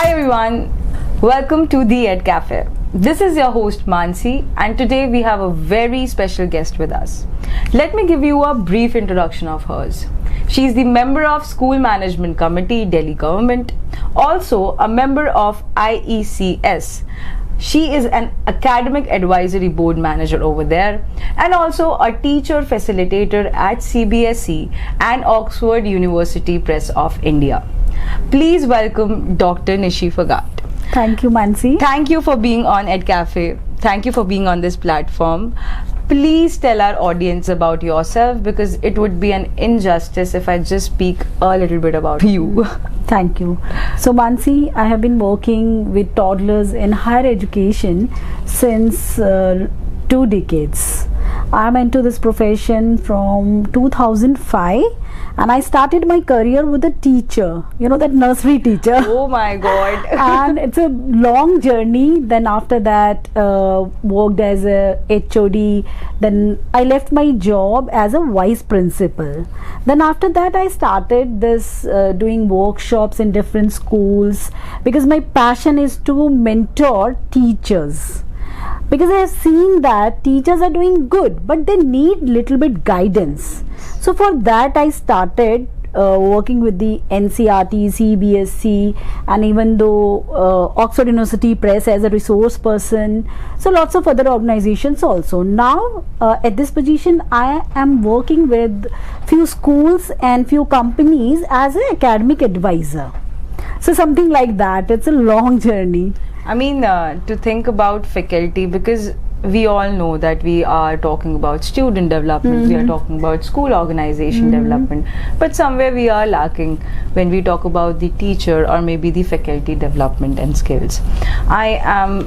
Hi everyone, welcome to the Educafe. This is your host Mansi, and today we have a very special guest with us. Let me give you a brief introduction of hers. She is the member of School Management Committee, Delhi Government, also a member of IECS. She is an academic advisory board manager over there and also a teacher facilitator at CBSE and Oxford University Press of India. Please welcome Dr. Nishi Phagat. Thank you, Mansi. Thank you for being on Educafe. Thank you for being on this platform. Please tell our audience about yourself, because it would be an injustice if I just speak a little bit about you. Thank you. So, Mansi, I have been working with toddlers in higher education since 2 decades. I'm into this profession from 2005, and I started my career with a teacher, that nursery teacher. Oh my God. And it's a long journey. Then after that, worked as a HOD. Then I left my job as a vice principal. Then after that, I started this doing workshops in different schools, because my passion is to mentor teachers. Because I have seen that teachers are doing good, but they need little bit guidance. So for that, I started working with the NCRT, CBSE, and even though Oxford University Press as a resource person. So lots of other organizations also. Now at this position, I am working with few schools and few companies as an academic advisor. So something like that. It's a long journey. I mean, to think about faculty, because we all know that we are talking about student development, we are talking about school organization development, but somewhere we are lacking when we talk about the teacher or maybe the faculty development and skills. I'm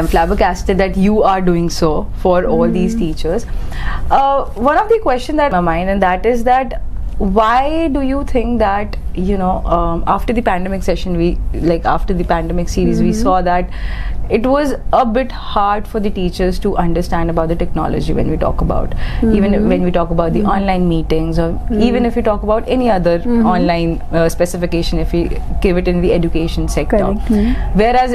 flabbergasted that you are doing so for all these teachers. One of the questions that in my mind, and that is that why do you think that after the pandemic session, after the pandemic series, we saw that it was a bit hard for the teachers to understand about the technology when we talk about, even when we talk about the online meetings, or even if we talk about any other online specification, if we give it in the education sector. Whereas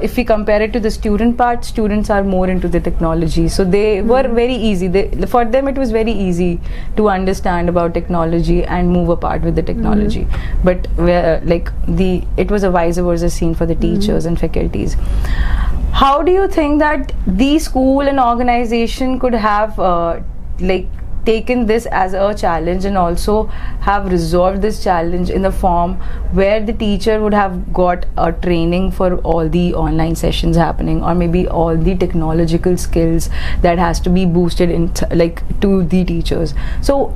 if we compare it to the student part, students are more into the technology, so they were very easy. For them it was very easy to understand about technology and move apart with the technology. But it was a vice versa scene for the teachers and faculties. How do you think that the school and organization could have taken this as a challenge and also have resolved this challenge in the form where the teacher would have got a training for all the online sessions happening, or maybe all the technological skills that has to be boosted in to the teachers? So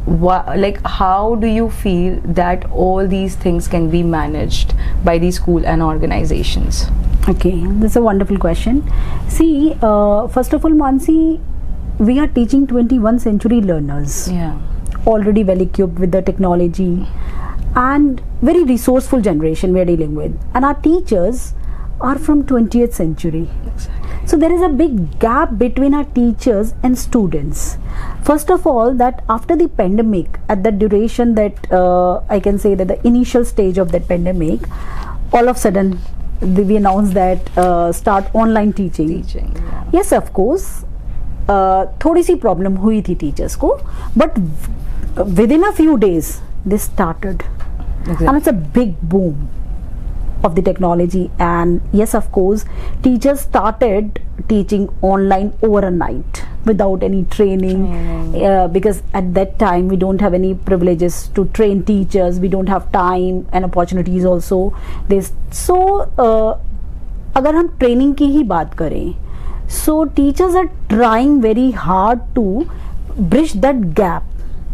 how do you feel that all these things can be managed by the school and organizations? Okay, that's a wonderful question. See, first of all, Mansi, we are teaching 21st century learners, already well equipped with the technology, and very resourceful generation we are dealing with, and our teachers are from 20th century. Exactly. So there is a big gap between our teachers and students. First of all, that after the pandemic, at the duration that I can say that the initial stage of that pandemic, all of a sudden we announced that start online teaching. Yes, of course, थोड़ी सी problem हुई थी teachers को, but with in a few days they started, and it's a big boom of the technology. And yes, of course, teachers started teaching online overnight without any training, because at that time we don't have any privileges to train teachers, we don't have time and opportunities also. So अगर हम training की ही बात करें, so teachers are trying very hard to bridge that gap.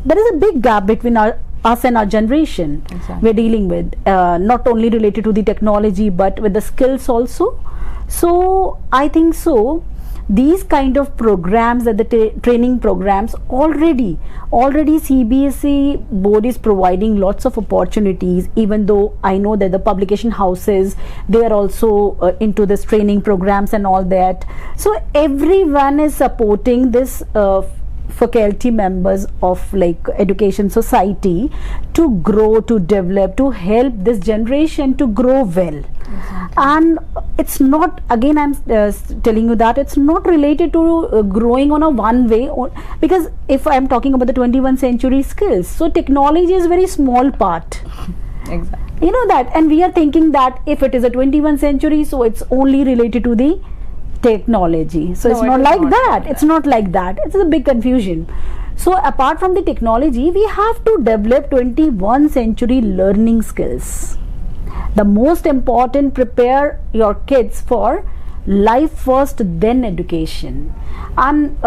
There is a big gap between us and our generation. We're dealing with not only related to the technology but with the skills also. So I think so these kind of programs, that the training programs, already CBSE board is providing lots of opportunities, even though I know that the publication houses, they are also into this training programs and all that. So everyone is supporting this faculty members of like education society to grow, to develop, to help this generation to grow well. And it's not, again I'm telling you that it's not related to growing on a one way, because if I'm talking about the 21st century skills, so technology is very small part. Exactly. You know that, and we are thinking that if it is a 21st century, so it's only related to the technology. So No, it's not like that. Like it's not like that. It's a big confusion. So apart from the technology, we have to develop 21st century learning skills. The most important, prepare your kids for life first, then education. And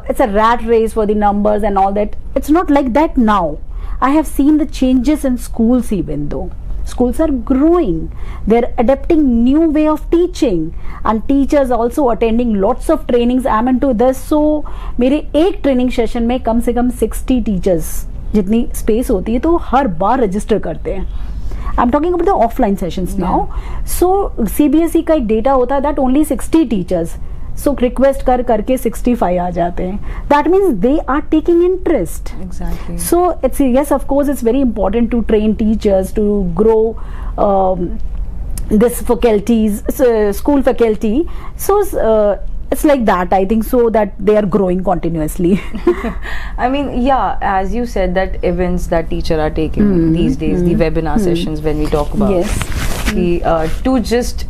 it's a rat race for the numbers and all that. It's not like that now. I have seen the changes in schools, even though schools are growing, they're adapting new way of teaching, and teachers also attending lots of trainings. I'm into this. So मेरे एक training session में कम से कम 60 teachers जितनी space होती है तो हर बार register करते हैं. I'm talking about the offline sessions now. So CBSE का एक डेटा होता है that only 60 teachers. So request कर करके 65 आ जाते हैं. That means they are taking interest. Exactly. So it's, yes, of course, it's very important to train teachers to grow this faculties, school faculty. So it's like that, I think, so that they are growing continuously. I mean, yeah, as you said, that events that teacher are taking these days, the webinar sessions when we talk about. Yes. To just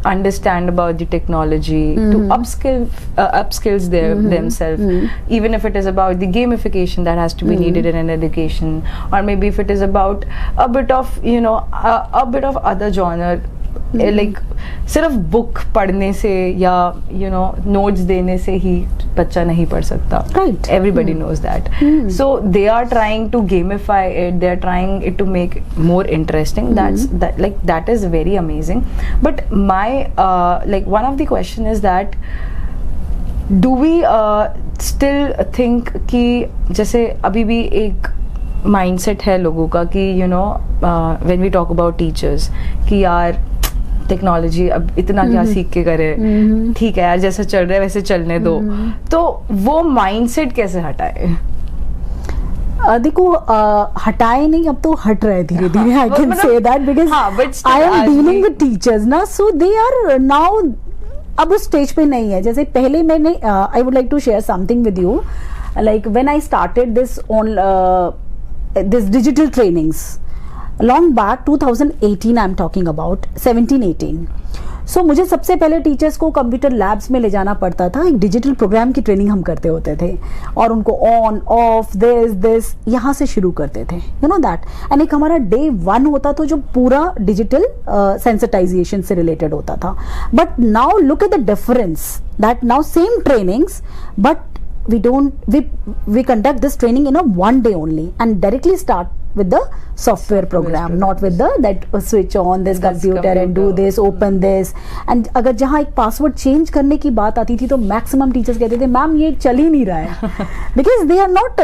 understand about the technology, to upskills themselves, even if it is about the gamification that has to be needed in an education, or maybe if it is about a bit of a bit of other genre, like सिर्फ book पढ़ने से या notes देने से ही बच्चा नहीं पढ़ सकता. Right. Everybody knows that. So they are trying to gamify it. They are trying it to make it more interesting. That is very amazing. But my one of the question is that do we still think कि जैसे अभी भी एक mindset है लोगों का कि when we talk about teachers कि यार टेक्नोलॉजी अब इतना क्या सीख के करे, ठीक है यार जैसा चल रहा है वैसे चलने दो. तो वो माइंडसेट कैसे हटाए? देखो हटाए नहीं, अब तो हट रहे धीरे धीरे. I can say that because I am dealing with teachers ना, सो दे आर नाउ अब उस स्टेज पे नहीं है जैसे पहले. मैंने I would like to share something with you, like when I started this on this digital trainings long back 2018 I'm talking about 17-18. So मुझे सबसे पहले टीचर्स को कंप्यूटर लैब्स में ले जाना पड़ता था. एक डिजिटल प्रोग्राम की ट्रेनिंग हम करते होते थे और उनको ऑन ऑफ दिस यहाँ से शुरू करते थे, यू नो दैट. एंड एक हमारा डे 1 होता था जो पूरा डिजिटल सेंसिटाइजेशन से रिलेटेड होता था. But now look at the difference that now same trainings, but we conduct this training in a one day only and directly start with the software program, not with that switch on this computer and do this, open this. and अगर जहाँ एक password change करने की बात आती थी तो maximum teachers कहते थे मैम ये चल ही नहीं रहा है because they are not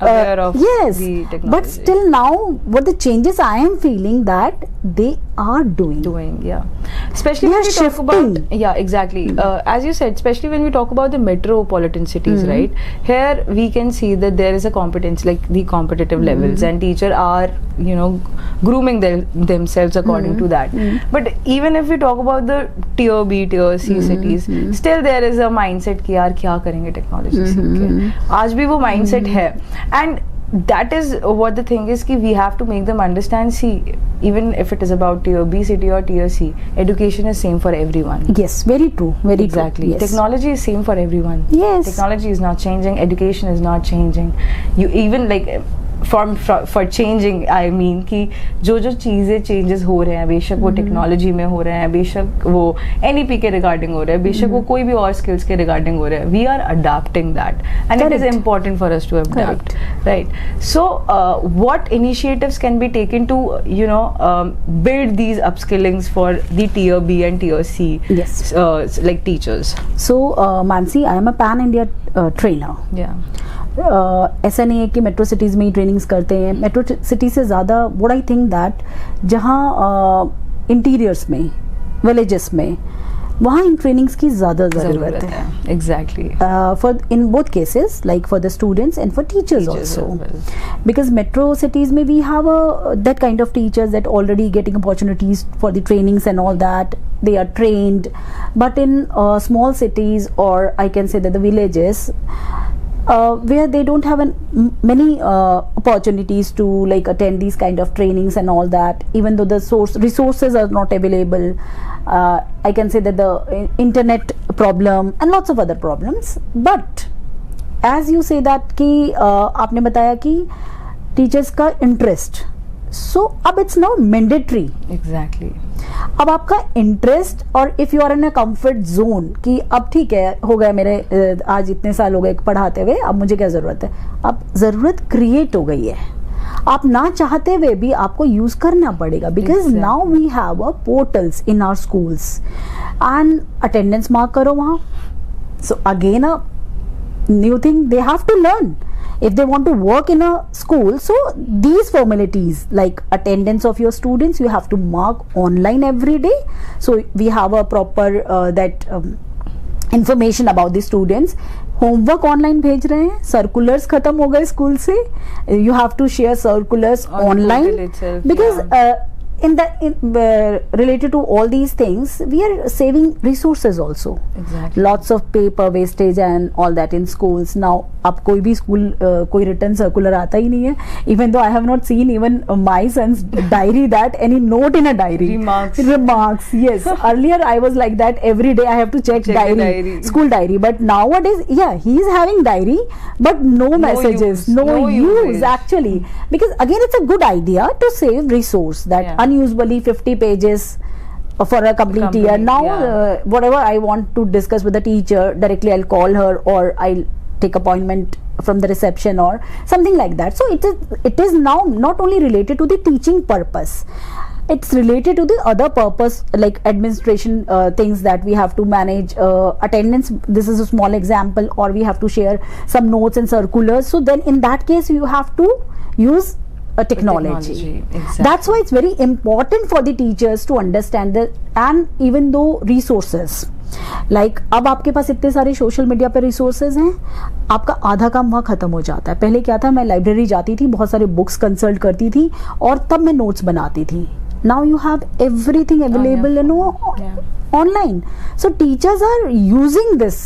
aware of yes, the technology. but still now what the changes I am feeling that they are doing, yeah, especially they when we talk shifting. about, yeah, exactly. As you said, especially when we talk about the metropolitan cities, right, here we can see that there is a competence, like the competitive levels, and teachers are grooming themselves according to that. But even if we talk about the tier B, tier C cities, still there is a mindset कि यार क्या करेंगे technology सीख के. आज भी वो mindset है, and that is what the thing is कि we have to make them understand. See, even if it is about tier B city or tier C, education is same for everyone. Yes, very true, very exactly true. Yes. Technology is same for everyone. Yes, technology is not changing, education is not changing. You even like for changing, I mean कि जो चीज़ें changes हो रहे हैं, बेशक वो technology में हो रहे हैं, बेशक वो NEP के रिगार्डिंग हो रहे हैं, बेशक वो कोई भी और स्किल्स के रिगार्डिंग हो रहे हैं, we are adapting that, and it is important for us to adapt. Right. So what initiatives can be taken to build these upskillings for the tier B and tier C, yes, like teachers? So Mansi, I am a pan India trainer. Yeah. ऐसा नहीं है कि metro cities में ही trainings करते हैं. Metro city से ज़्यादा what I think that जहाँ इंटीरियर्स में, विलेजेस में वहाँ इन trainings की ज़्यादा ज़रूरत है. Exactly. For in both cases, like for the students and for teachers also. Because metro cities में we have that kind of teachers that already getting opportunities for the trainings and all that. They are trained, but in small cities, or I can say that the villages, where they don't have many opportunities to like attend these kind of trainings and all that, even though the resources are not available, I can say that the internet problem and lots of other problems. But as you say that कि आपने बताया कि teachers का interest, so अब it's now mandatory. Exactly. अब आपका interest और if you are in a comfort zone कि अब ठीक है, हो गया मेरे आज इतने साल हो गए पढ़ाते हुए, अब मुझे क्या जरूरत है, अब जरूरत क्रिएट हो गई है, आप ना चाहते हुए भी आपको यूज करना पड़ेगा. Because now we have a portals in our schools and attendance mark करो वहाँ. So again a new thing they have to learn if they want to work in a school. So these formalities like attendance of your students, you have to mark online every day. So we have a proper that information about the students. Homework online भेज रहे हैं, circulars खत्म हो गए school से, you have to share circulars online. Because related to all these things, we are saving resources also. Exactly. Lots of paper wastage and all that in schools. Now अब कोई भी स्कूल कोई return circular आता ही नहीं है. Even though I have not seen even my son's diary that any note in a diary. Remarks. Yes. Earlier I was like that, every day I have to check diary, school diary. But nowadays, yeah, he is having diary, but no messages, no use actually. Because again, it's a good idea to save resource that unusually 50 pages for a complete year. Now whatever I want to discuss with the teacher, directly I'll call her or I'll take appointment from the reception or something like that. So it is now not only related to the teaching purpose, it's related to the other purpose like administration things that we have to manage, attendance. This is a small example. Or we have to share some notes and circulars. So then in that case you have to use a technology. Exactly. That's why it's very important for the teachers to understand that. And even though resources like अब आपके पास इतने सारे social media पे resources हैं, आपका आधा काम वहाँ खत्म हो जाता है. पहले क्या था, मैं लाइब्रेरी जाती थी, बहुत सारे बुक्स कंसल्ट करती थी और तब मैं नोट्स बनाती थी. Now you have everything available you know online. So teachers are using this.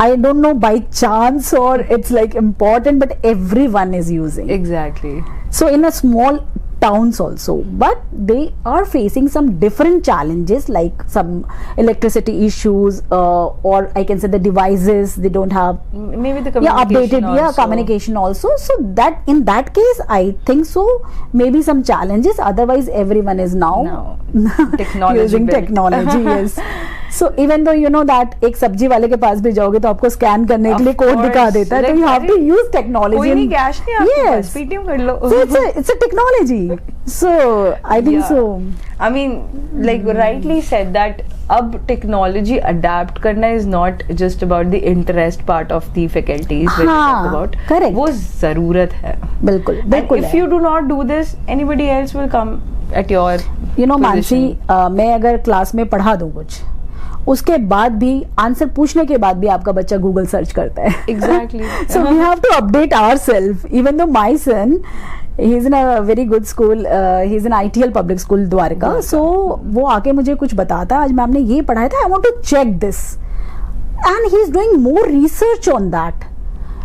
I don't know by chance or it's like important, but everyone is using. Exactly. So in a small towns also, but they are facing some different challenges like some electricity issues, or I can say the devices they don't have, maybe the communication updated communication also. So that in that case I think so maybe some challenges. Otherwise everyone is now technology using technology. Yes. So even though you know that एक सब्जी वाले के पास भी जाओगे तो आपको scan करने के लिए कोड दिखा देता है, तो you have to use technology. कोई नहीं, कैश नहीं आपके पास, पेटीएम कर लो. So it's a technology. So I think so. I mean, like rightly said that अब technology adapt करना is not just about the interest part of the faculties when we talk about. Correct. वो जरूरत है. बिल्कुल. And if you do not do this, anybody else will come at your you know Mansi, मैं अगर class में पढ़ा दूँ कुछ, उसके बाद भी आंसर पूछने के बाद भी आपका बच्चा गूगल सर्च करता है. Exactly. So we have to update ourselves. Even though my son, he's in a very good school, he's in ITL public school Dwarka. So वो आके मुझे कुछ बताता है, आज मैम ने ये पढ़ाया था, I want to check this, and he's doing more research on that.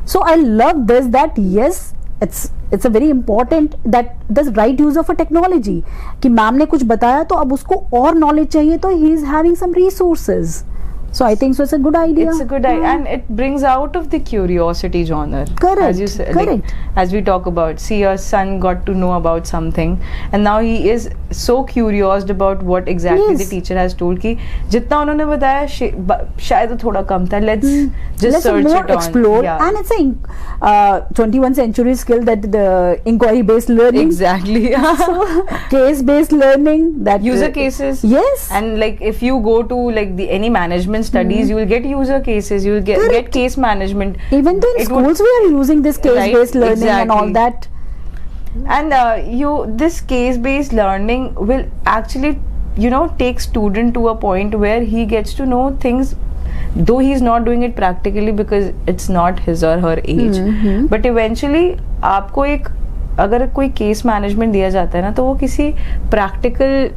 So I love this, that yes, it's a very important that the right use of a technology. कि मैम ने कुछ बताया तो अब उसको और नॉलेज चाहिए तो he is having some resources. So I think so it's a good idea. It's a good idea, and it brings out of the curiosity genre. Correct. As you said, correct. Like, as we talk about, see, your son got to know about something, and now he is so curious about what exactly the teacher has told. कि जितना उन्होंने बताया शायद थोड़ा कम था. Let's just search more it on. Explore. Yeah. And it's a 21st century skill, that the inquiry based learning. Exactly. So, case based learning, that user cases. Yes. And like if you go to like the any management studies, you will get user cases, you will get case management. Even though in schools we are using this case based learning and all that. And this case based learning will actually take student to a point where he gets to know things, though he's not doing it practically because it's not his or her age. But eventually आपको एक अगर कोई case management दिया जाता है ना, तो वो किसी प्रैक्टिकल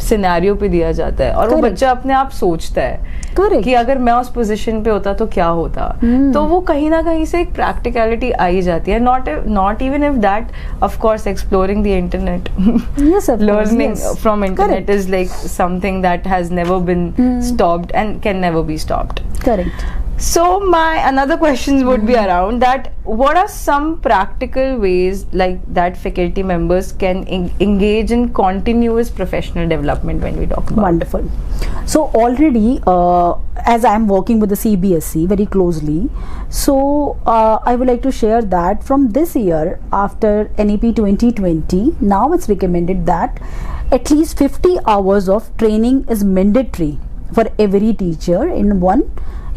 सिनेरियो पे दिया जाता है और वो बच्चा अपने आप सोचता है कि अगर मैं उस पोजीशन पे होता तो क्या होता. तो वो कहीं ना कहीं से एक प्रैक्टिकलिटी आई जाती है. Not even if that, of course exploring the internet, learning from internet is like something that has never been stopped and can never be stopped. Correct. So my another questions would be around that. What are some practical ways like that faculty members can engage in continuous professional development when we talk about? Wonderful. So already, as I am working with the CBSE very closely, so I would like to share that from this year, after NEP 2020, now it's recommended that at least 50 hours of training is mandatory for every teacher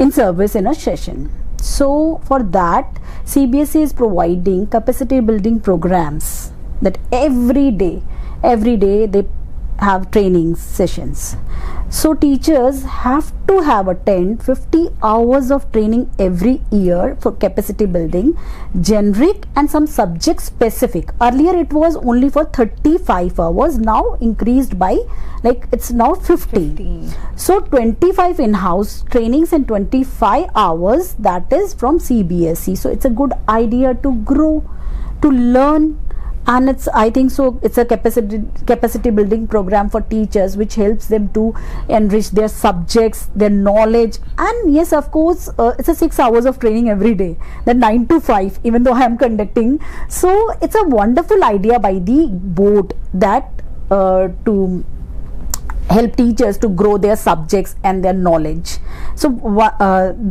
in service in a session. So for that, CBSE is providing capacity building programs that every day they have training sessions. So teachers have to attend 50 hours of training every year for capacity building, generic and some subject specific. Earlier it was only for 35 hours, now increased by it's now 50. So 25 in-house trainings and 25 hours that is from CBSE. So it's a good idea to grow, to learn. And I think so it's a capacity building program for teachers which helps them to enrich their subjects, their knowledge. And yes, of course, it's a 6 hours of training every day, then 9 to 5 even though I am conducting. So it's a wonderful idea by the board that to help teachers to grow their subjects and their knowledge. So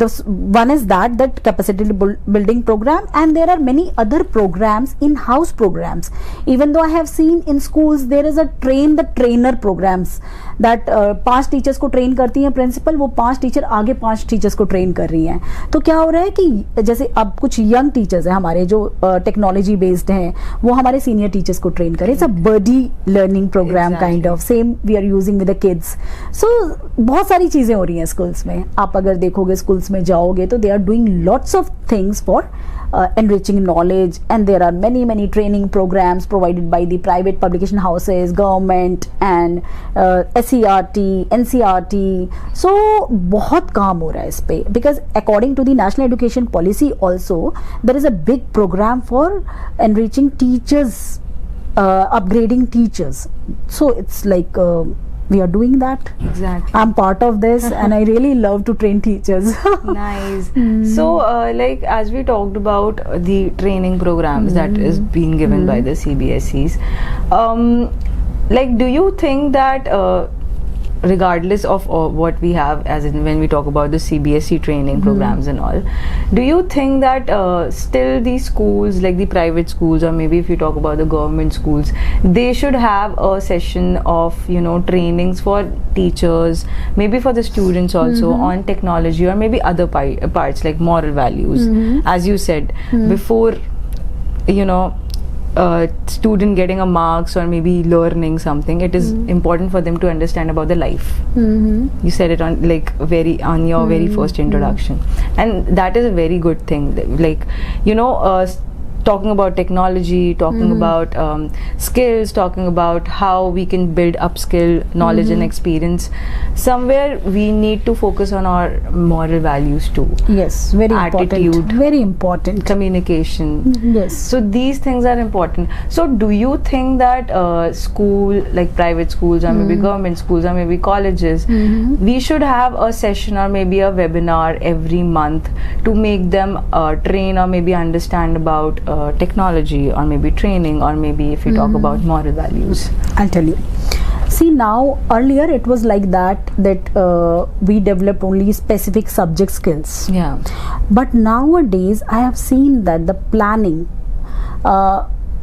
this one is that capacity building program, and there are many other programs, in-house programs. Even though I have seen in schools there is a train the trainer programs that 5 teachers को train करती हैं principal, वो 5 teacher आगे 5 teachers को train कर रही हैं. तो क्या हो रहा है कि जैसे अब कुछ यंग टीचर्स हैं हमारे जो टेक्नोलॉजी बेस्ड हैं, वो हमारे सीनियर टीचर्स को ट्रेन करें. It's a buddy learning programme kind of, same we are using with the kids. So बहुत सारी चीज़ें हो रही हैं स्कूल्स में. आप अगर देखोगे स्कूल्स में जाओगे तो they are doing lots of things for enriching knowledge, and there are many training programs provided by the private publication houses, government and SCRT, NCRT. So बहुत काम हो रहा है इस पे, because according to the national education policy also there is a big program for enriching teachers, upgrading teachers. So it's like we are doing that. Exactly. I'm part of this and I really love to train teachers. Nice. So like as we talked about the training programs that is being given by the CBSEs, like do you think that regardless of what we have, as in when we talk about the CBSE training programs and all, do you think that still these schools, like the private schools, or maybe if you talk about the government schools, they should have a session of trainings for teachers, maybe for the students also, on technology or maybe other parts like moral values, as you said before, student getting a marks or maybe learning something, it is important for them to understand about the life. You said it on your very first introduction, and that is a very good thing. Like talking about technology, talking about skills, talking about how we can build upskill knowledge and experience. Somewhere we need to focus on our moral values too. Yes, very attitude, important. Very important. Communication. Yes. So these things are important. So do you think that school, like private schools or maybe government schools or maybe colleges, we should have a session or maybe a webinar every month to make them train or maybe understand about technology, or maybe training, or maybe if you talk about moral values? I'll tell you. See, now earlier it was like that we developed only specific subject skills. Yeah. But nowadays I have seen that the planning,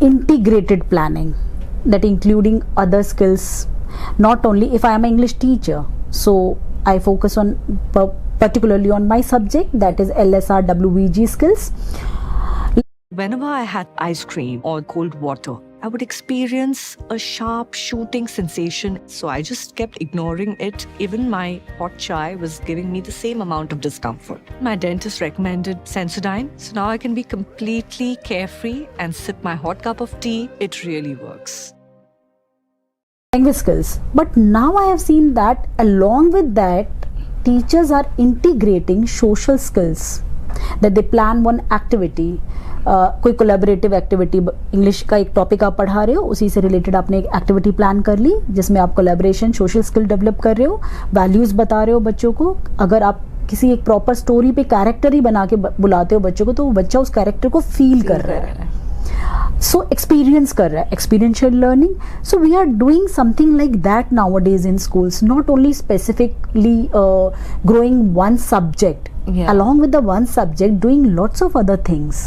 integrated planning, that including other skills. Not only if I am an English teacher, so I focus on particularly on my subject, that is LSR WVG skills. Whenever I had ice cream or cold water, I would experience a sharp shooting sensation. So I just kept ignoring it. Even my hot chai was giving me the same amount of discomfort. My dentist recommended Sensodyne. So now I can be completely carefree and sip my hot cup of tea. It really works. Language skills. But now I have seen that along with that, teachers are integrating social skills. That they plan one activity. कोई collaborative activity, English का एक topic आप पढ़ा रहे हो, उसी से related आपने एक एक्टिविटी प्लान कर ली जिसमें आप कोलैबोरेशन, सोशल स्किल डेवलप कर रहे हो, वैल्यूज़ बता रहे हो बच्चों को. अगर आप किसी एक प्रॉपर स्टोरी पे कैरेक्टर ही बना के बुलाते हो बच्चों को, तो वो बच्चा उस कैरेक्टर को फील कर रहा है, सो एक्सपीरियंस कर रहा है, experiential learning. So we are doing something like that nowadays in schools, not only specifically growing one subject. Along with the one subject, doing lots of other things.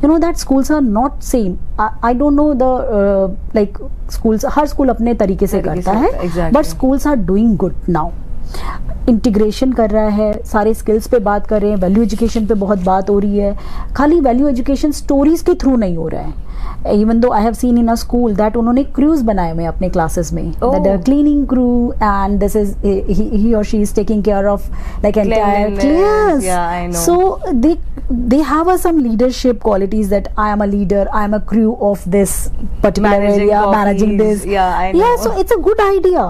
You know that schools are not same. I don't know the like schools. Her school अपने तरीके से करता है, but schools are doing good now. Integration कर रहा है, सारे skills पे बात कर रहे हैं, वैल्यू एजुकेशन पे बहुत बात हो रही है. खाली वैल्यू एजुकेशन स्टोरीज के थ्रू नहीं हो रहा है. Even though I have seen in a school that उन्होंने क्रूज बनाए हुए अपने क्लासेस में, that they are cleaning crew and this is he or she is taking care of like entire clears. Yeah, I know. So they have some leadership qualities that I am a leader, I am a crew of this particular area, managing this. Yeah, I know. Yeah, so it's a good idea.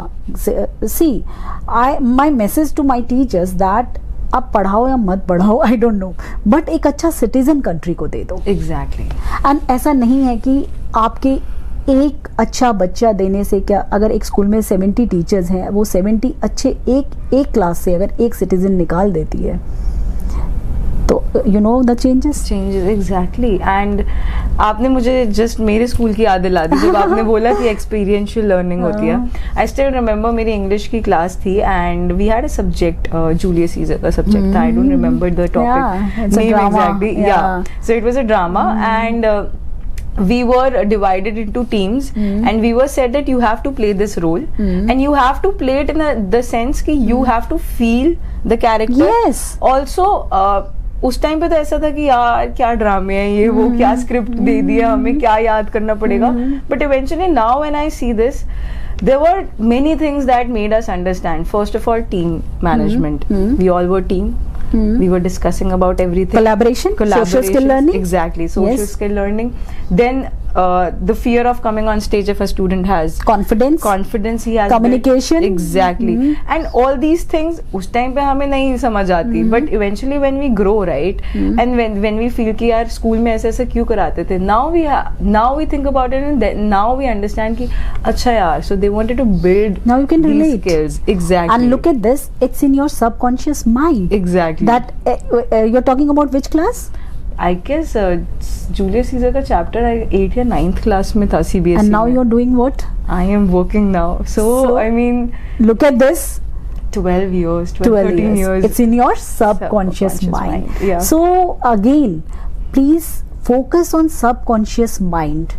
See, my message to my teachers that आप पढ़ाओ या मत पढ़ाओ, I don't know, but एक अच्छा citizen country को दे दो. Exactly. And ऐसा नहीं है कि आपके एक अच्छा बच्चा देने से क्या, अगर एक स्कूल में 70 टीचर्स हैं, वो 70 अच्छे एक क्लास से अगर एक सिटीजन निकाल देती है, तो you know the changes exactly. And आपने मुझे जस्ट मेरे स्कूल की याद दिला दी जब आपने बोला कि एक्सपीरियंशियल लर्निंग होती है. आई स्टिल रिमेंबर मेरी इंग्लिश की क्लास थी and we had a subject, Julius Caesar का सब्जेक्ट था. I don't remember the topic name exactly. Yeah so it was a drama and we were divided into teams and we were said that you have to play this role and you have to play it in the sense कि you have to feel the character. Yes. Also उस time पे तो ऐसा था कि यार क्या ड्रामे है ये, वो क्या स्क्रिप्ट दे दिया हमें, क्या याद करना पड़ेगा. But eventually now when I see this, there were many things that made us understand. First of all, team management. We all were team. We were discussing about everything. Collaboration, social skill learning. Exactly, social skill learning. Then the fear of coming on stage if a student has confidence he has communication. Exactly. And all these things उस time पे हमें नहीं समझ आती, but eventually when we grow, right, and when we feel कि यार school में ऐसे क्यों कराते थे, now we think about it and then now we understand कि अच्छा यार, so they wanted to build now you can these relate skills. Exactly. And look at this, it's in your subconscious mind. Exactly. That you're talking about which class? I guess Julius Caesar का chapter 8th या 9th class में था CBSE. And now you're doing what? I am working now. So I mean, look at this. 12 years, 13 years. It's in your subconscious mind. Yeah. So again, please focus on subconscious mind.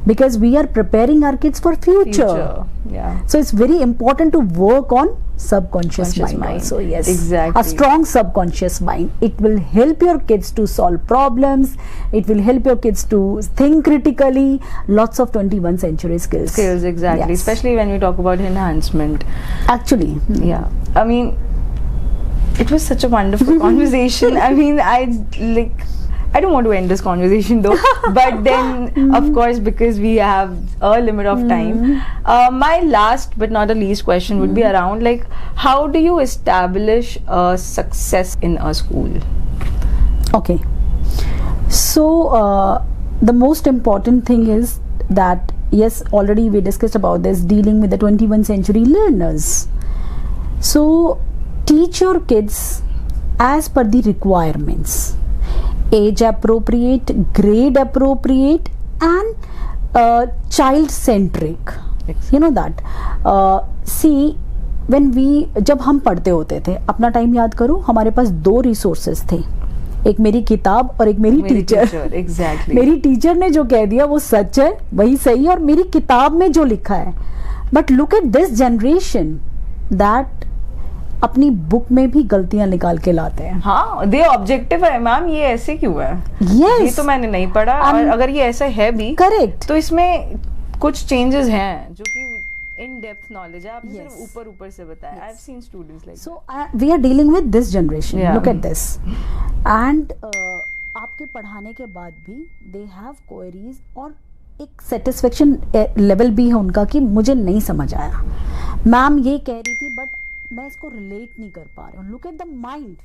Because we are preparing our kids for future. Yeah. So it's very important to work on subconscious mind also. Yes. Exactly. A strong subconscious mind. It will help your kids to solve problems. It will help your kids to think critically. Lots of 21st century skills. Exactly. Yes. Especially when we talk about enhancement. Actually. Yeah. I mean, it was such a wonderful conversation. I mean, I don't want to end this conversation though, but then of course, because we have a limit of time, my last but not the least question would be around like, how do you establish success in a school? Okay, so the most important thing is that, yes, already we discussed about this, dealing with the 21st century learners. So teach your kids as per the requirements. Age appropriate, grade appropriate, and child centric. You know that. See, जब हम पढ़ते होते थे, अपना time याद करो, हमारे पास 2 resources थे, एक मेरी किताब और एक मेरी टीचर. Exactly. मेरी टीचर ने जो कह दिया वो सच है, वही सही है, और मेरी किताब में जो लिखा है. But look at this generation that अपनी बुक में भी गलतियां निकाल के लाते हैं. हाँ, दे ऑब्जेक्टिव है मैम, ये ऐसे क्यों है, yes. ये तो मैंने नहीं पढ़ा, और अगर ये ऐसा है भी करेक्ट, तो इसमें कुछ चेंजेस हैं जो कि इन डेप्थ नॉलेज है, आपने Yes. सिर्फ ऊपर ऊपर से बताया. I have seen students like So we are dealing with this generation. Yeah. Look at this. And आपके पढ़ाने के बाद भी they have queries और एक सेटिस्फेक्शन लेवल भी है उनका कि मुझे नहीं समझ आया, मैम ये कह रही थी बट मैं इसको रिलेट नहीं कर पा रही हूँ. Look at the mind.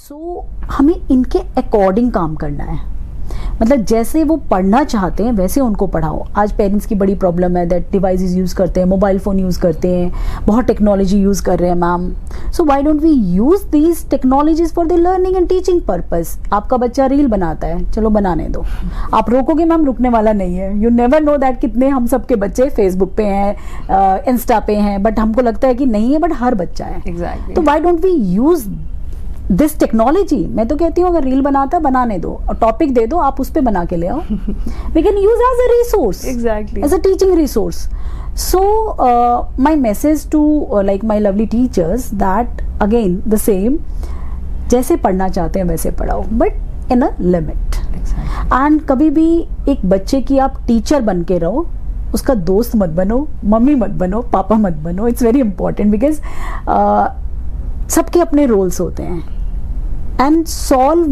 So हमें इनके अकॉर्डिंग काम करना है. मतलब जैसे वो पढ़ना चाहते हैं वैसे उनको पढ़ाओ. आज पेरेंट्स की बड़ी प्रॉब्लम है दैट डिवाइसेस यूज़ करते हैं, मोबाइल फ़ोन यूज़ करते हैं, बहुत टेक्नोलॉजी यूज़ कर रहे हैं ma'am. So why don't we use these technologies for the learning and teaching purpose. आपका बच्चा रील बनाता है, चलो बनाने दो. आप रोकोगे मैम, रुकने वाला नहीं है. यू नेवर नो दैट कितने हम सबके बच्चे फेसबुक पे हैं, इंस्टा पे हैं, बट हमको लगता है कि नहीं है, बट हर बच्चा है. एग्जैक्टली. तो why don't we use this technology. मैं तो कहती हूँ अगर रील बनाता है बनाने दो और टॉपिक दे दो, आप उस पर बना के ले आओ. We can use as a resource, exactly, as a teaching resource. So my message to like my lovely teachers that again the same, जैसे पढ़ना चाहते हैं वैसे पढ़ाओ but in a limit. And कभी भी एक बच्चे की आप टीचर बन के रहो, उसका दोस्त मत बनो, मम्मी मत बनो, पापा मत बनो. इट्स वेरी इंपॉर्टेंट बिकॉज सबके अपने रोल्स होते हैं. and solve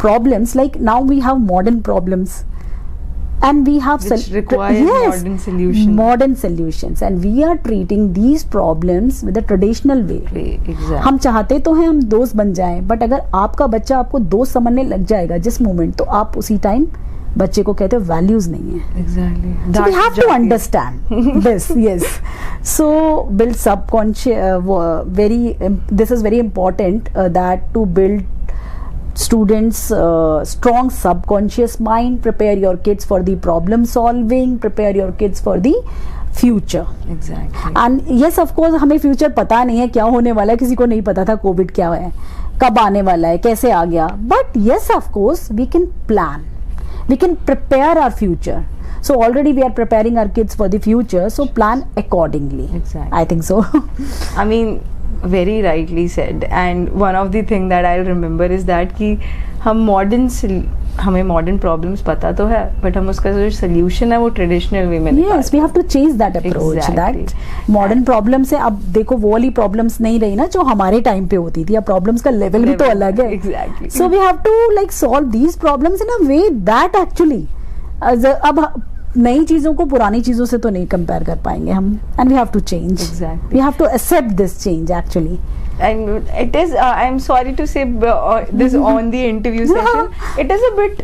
problems like now we have modern problems and we have which require modern solutions, and we are treating these problems with a traditional way. Exactly. हम चाहते तो हैं हम दोस्त बन जाएं, बट अगर आपका बच्चा आपको दोस्त समझने लग जाएगा जिस मोमेंट, तो आप उसी टाइम बच्चे को कहते हो वैल्यूज नहीं है. Exactly. So we have to understand this. Yes. So build subconscious. This is very important that to build students strong subconscious mind. Prepare your kids for the problem solving. Prepare your kids for the future. Exactly. And yes, of course, हमें future पता नहीं है क्या होने वाला है. किसी को नहीं पता था कोविड क्या है, कब आने वाला है, कैसे आ गया. But yes, of course, we can plan. We can prepare our future. So already we are preparing our kids for the future. So plan accordingly. Exactly. I think so. I mean, very rightly said. And one of the thing that I'll remember is that कि हम हमें modern problems पता तो है, but हम उसका जो solution है वो ट्रेडिशनल वे में Yes, we have to change that approach. Exactly. That modern problem से अब देखो वो वाली प्रॉब्लम्स नहीं रही ना जो हमारे टाइम पे होती थी. अब प्रॉब्लम्स का लेवल भी तो अलग है. Exactly. So we have to like solve these problems in a way that actually अब नई चीजों को पुरानी चीजों से तो नहीं कंपेयर कर पाएंगे हम. And we have to change. Exactly. We have to accept this change actually. And it is I'm sorry to say this on the interview session, it is a bit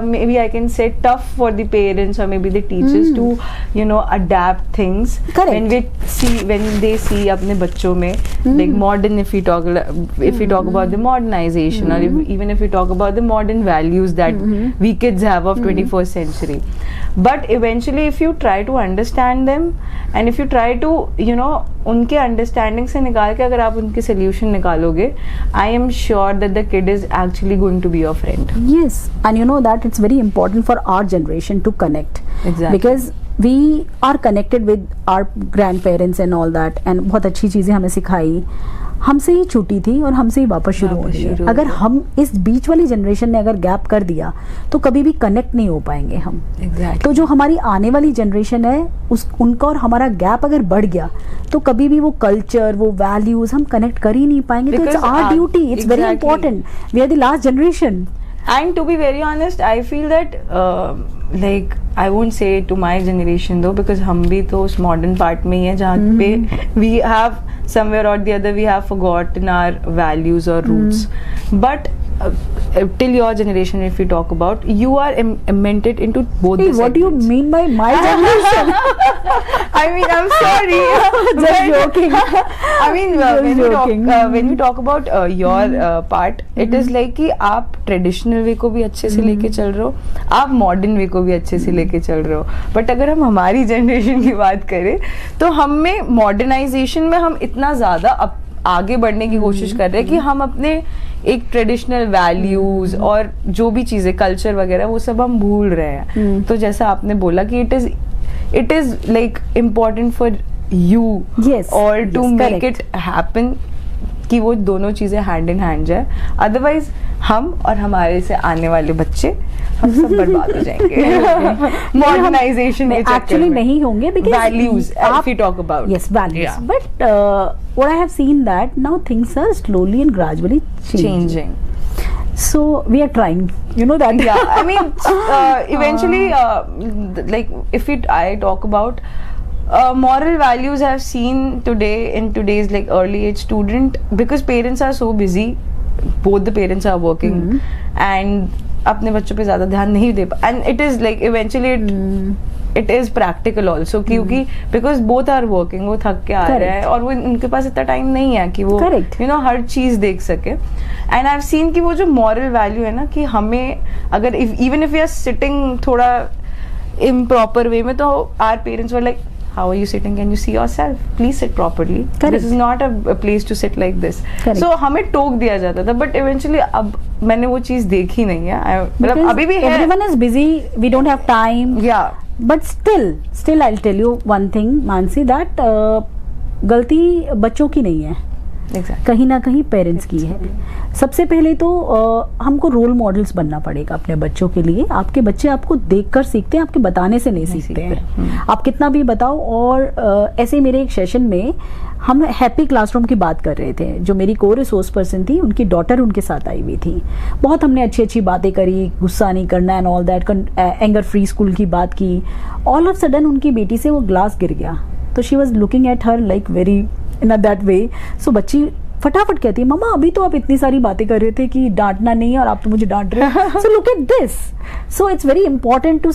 maybe I can say tough for the parents or maybe the teachers to adapt things. Correct. when they see अपने बच्चों में like modern, if we talk about the modernization or even if we talk about the modern values that we kids have of 21st century, but eventually if you try to understand them and if you try to उनके understanding से निकाल के अगर आप उनके solution निकालोगे, I am sure that the kid is actually going to be your friend. Yes, and you know that it's very important for our generation to connect. Exactly. Because we are connected with our grandparents and all that, and बहुत अच्छी चीज़ें हमें सिखाई. हमसे ही छूटी थी और हमसे ही वापस शुरू हो रही है. अगर हम इस बीच वाली जनरेशन ने अगर गैप कर दिया तो कभी भी कनेक्ट नहीं हो पाएंगे हम. Exactly. तो जो हमारी आने वाली जनरेशन है उनका और हमारा गैप अगर बढ़ गया तो कभी भी वो कल्चर, वो वैल्यूज हम कनेक्ट कर ही नहीं पाएंगे. तो it's our duty, it's very important. We are the last generation. And to be very honest, I feel that like I won't say to my generation though, because हम भी तो उस modern part में ही है जहाँ पे we have somewhere or the other we have forgotten our values or roots. But till your generation, if we talk about, you are amended into both. Hey, what do you mean by my generation? I mean, I'm sorry. Just joking. I mean, when we talk about your part, it is like कि आप traditional way को भी अच्छे से लेके चल रहे हो, आप मॉडर्न वे को भी अच्छे से लेके चल रहे हो. बट अगर हम हमारी जनरेशन की बात करें तो हम में मॉडर्नाइजेशन में हम इतना ज़्यादा आगे बढ़ने की कोशिश कर रहे हैं कि हम अपने एक ट्रेडिशनल वैल्यूज और जो भी चीज़ें कल्चर वगैरह वो सब हम भूल रहे हैं. तो जैसा आपने बोला कि it is like important for you और टू मेक इट हैपन कि वो दोनों चीज़ें हैंड इन हैंड जाए. अदरवाइज हम और हमारे से आने वाले बच्चे हम सब बर्बाद हो जाएंगे मॉडर्नाइजेशन के चक्कर एक्चुअली में। नहीं होंगे because Values, if we talk about. yes, values, Yeah. but what I have seen that now things are slowly and gradually changing. So we are trying, you know that. Yeah, I mean, eventually, like if I talk about moral values, I've seen today in today's like early age student, because parents are so busy, both the parents are working and अपने बच्चों पे ज्यादा ध्यान नहीं दे पा, and it is like eventually it is practical also, क्योंकि because both are working, वो थक के आ रहे हैं और वो उनके पास इतना टाइम नहीं है कि वो you know हर चीज देख सके। and I've seen कि वो जो moral value है ना, कि हमें अगर even if we are sitting थोड़ा improper way में, तो our parents were like, how are you sitting? Can you see yourself? Please sit properly. Correct. This is not a place to sit like this. Correct. So हमें टोक दिया जाता था, but eventually अब मैंने वो चीज देखी नहीं है, मतलब अभी भी है। Everyone is busy, we don't have time. Yeah. But still I'll tell you one thing, Mansi, that गलती बच्चों की नहीं है, Exactly. कहीं ना कहीं पेरेंट्स की है। सबसे पहले तो हमको रोल मॉडल्स बनना पड़ेगा अपने बच्चों के लिए। आपके बच्चे आपको देखकर सीखते हैं, आपके बताने से नहीं सीखते हैं। आप कितना भी बताओ। और ऐसे मेरे एक सेशन में हम हैप्पी क्लासरूम की बात कर रहे थे। जो मेरी को रिसोर्स पर्सन थी, उनकी डॉटर उनके साथ आई हुई थी। बहुत हमने अच्छी अच्छी बातें करी, गुस्सा नहीं करना and all that, anger free school की बात की। ऑल ऑफ सडन उनकी बेटी से वो ग्लास गिर गया, तो she was looking at her like very in that way. So बच्ची फटाफट कहती है, मम्मा अभी तो आप इतनी सारी बातें कर रहे थे कि डांटना नहीं है और आप तो मुझे डांट रहे हो। So look at this. So it's very important to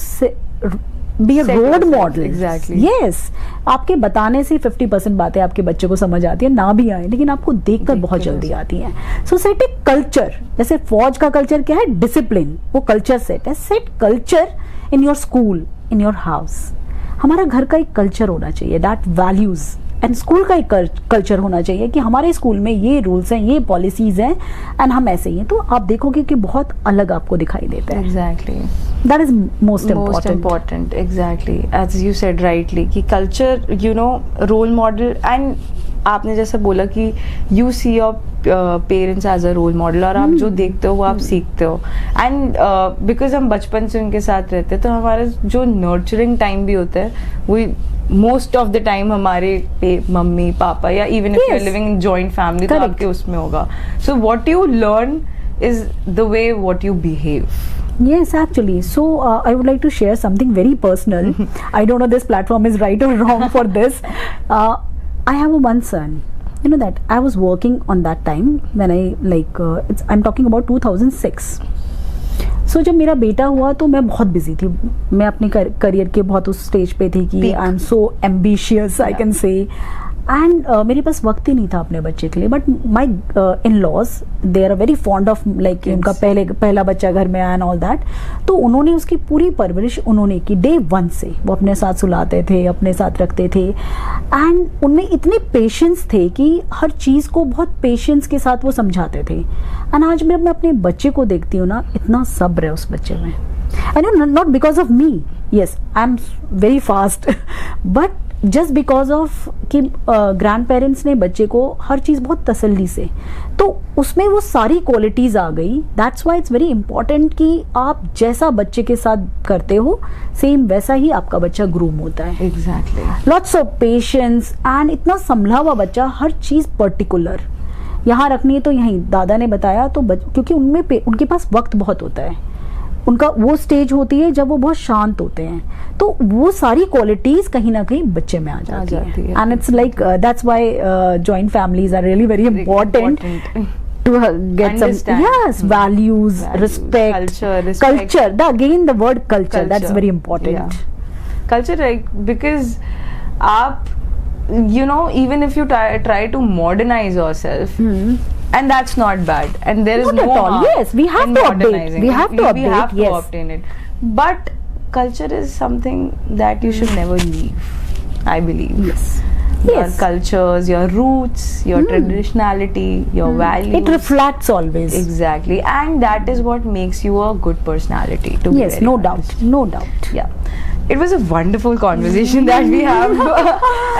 be a role model. Exactly. Yes, आपके बताने से 50% बातें आपके बच्चे को समझ आती है, ना भी आए लेकिन आपको देखकर बहुत जल्दी आती है। सो सेट ए कल्चर। जैसे फौज का कल्चर क्या है? डिसिप्लिन। वो कल्चर सेट है। Set culture in your school, in your house. हमारा घर का एक कल्चर होना चाहिए, दैट वैल्यूज। एंड स्कूल का एक कल्चर होना चाहिए कि हमारे स्कूल में ये रूल्स हैं, ये पॉलिसीज हैं एंड हम ऐसे ही हैं। तो आप देखोगे कि बहुत अलग आपको दिखाई देता है। Exactly. That is most important. Exactly. As you said rightly, कि culture, you know, role model, and आपने जैसा बोला कि you see your parents as a role model, और आप जो देखते हो वो आप सीखते हो। एंड बिकॉज हम बचपन से उनके साथ रहते हैं, तो हमारा जो नर्चरिंग टाइम भी होता है वो मोस्ट ऑफ द टाइम हमारे मम्मी पापा, या even if you are living in joint family, तो आपके उसमें होगा। So what you learn is the way what you behave. Yes, actually. So I would like to share something very personal. I don't know this platform is right or wrong for this. I have one son. You know that I was working on that time when I'm talking about 2006. So जब मेरा बेटा हुआ तो मैं बहुत busy थी। मैं अपने करियर के बहुत उस स्टेज पे थी कि I am so ambitious, I can say. And मेरे पास वक्त ही नहीं था अपने बच्चे के लिए। But my in laws they are very fond of like उनका पहला बच्चा घर में आया एंड ऑल दैट। तो उन्होंने उसकी पूरी परवरिश उन्होंने की डे 1 से। वो अपने साथ सुलाते थे, अपने साथ रखते थे, एंड उनमें इतने पेशेंस थे कि हर चीज़ को बहुत पेशेंस के साथ वो समझाते थे। एंड आज मैं अपने बच्चे को देखती हूँ ना, इतना सब्र है उस बच्चे में। And not because of me, yes I am very fast, but just because of कि ग्रैंड पेरेंट्स ने बच्चे को हर चीज़ बहुत तसल्ली से, तो उसमें वो सारी क्वालिटीज़ आ गई। That's why it's very important कि आप जैसा बच्चे के साथ करते हो सेम वैसा ही आपका बच्चा ग्रूम होता है। Exactly. Lots of patience and इतना संभला हुआ बच्चा, हर चीज़ पर्टिकुलर यहाँ रखनी है तो यहीं दादा ने बताया, तो क्योंकि उनके पास वक्त बहुत होता है। उनका वो स्टेज होती है जब वो बहुत शांत होते हैं, तो वो सारी क्वालिटीज कहीं ना कहीं बच्चे में आ जाती है। And it's like that's why joint families are really very important to get Understand. some values, respect, culture. Again the word culture. That's very important. Yeah. Culture, like, because you know, even if you try to modernize yourself, and that's not bad, and there is Not no at all. harm Yes, we have in to update. modernizing. We have to update. We have to Yes. obtain it, but culture is something that you should never leave, I believe. Yes. Your Yes. cultures, your roots, your traditionality, your values. It reflects always. Exactly, and that is what makes you a good personality. To be Yes, very no honest. doubt. No doubt. Yeah. It was a wonderful conversation that we have.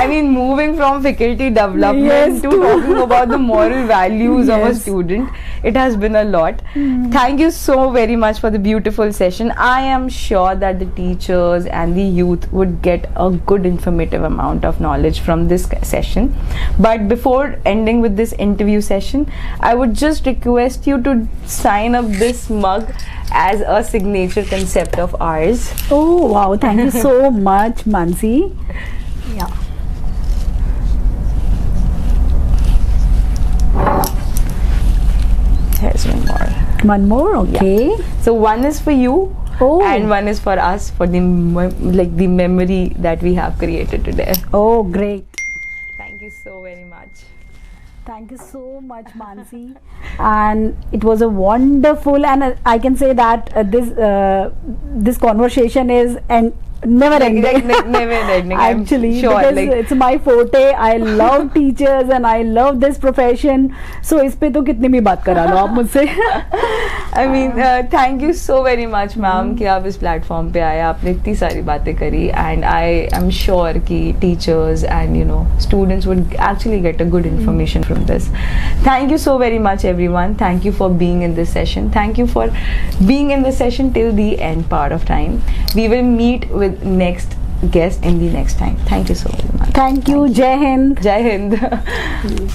I mean, moving from faculty development Yes, to talking about the moral values of a Yes. student. it has been a lot. Thank you so very much for the beautiful session. I am sure that the teachers and the youth would get a good informative amount of knowledge from this session. But before ending with this interview session, I would just request you to sign up this mug as a signature concept of ours. Oh wow, thank you so much, Mansi. Yeah. Here's one more. One more, okay. Yeah. So one is for you, and one is for us, for the the memory that we have created today. Oh, great. Thank you so very much. Thank you so much, Mansi. And it was a wonderful, and I can say that this conversation is never ending. Never ending. Actually, sure, because it's my forte. I love teachers and I love this profession. So इस पे तो कितनी भी बात करा लो आप मुझसे. I mean, thank you so very much, ma'am, कि आप इस platform पे आए, आपने इतनी सारी बातें करी, and I am sure कि teachers and students would actually get a good information from this. Thank you so very much, everyone. Thank you for being in this session. Thank you for being in this session till the end part of time. We will meet with next guest in the next time. Thank you so very much. Thank you. Jai Hind. Jai Hind.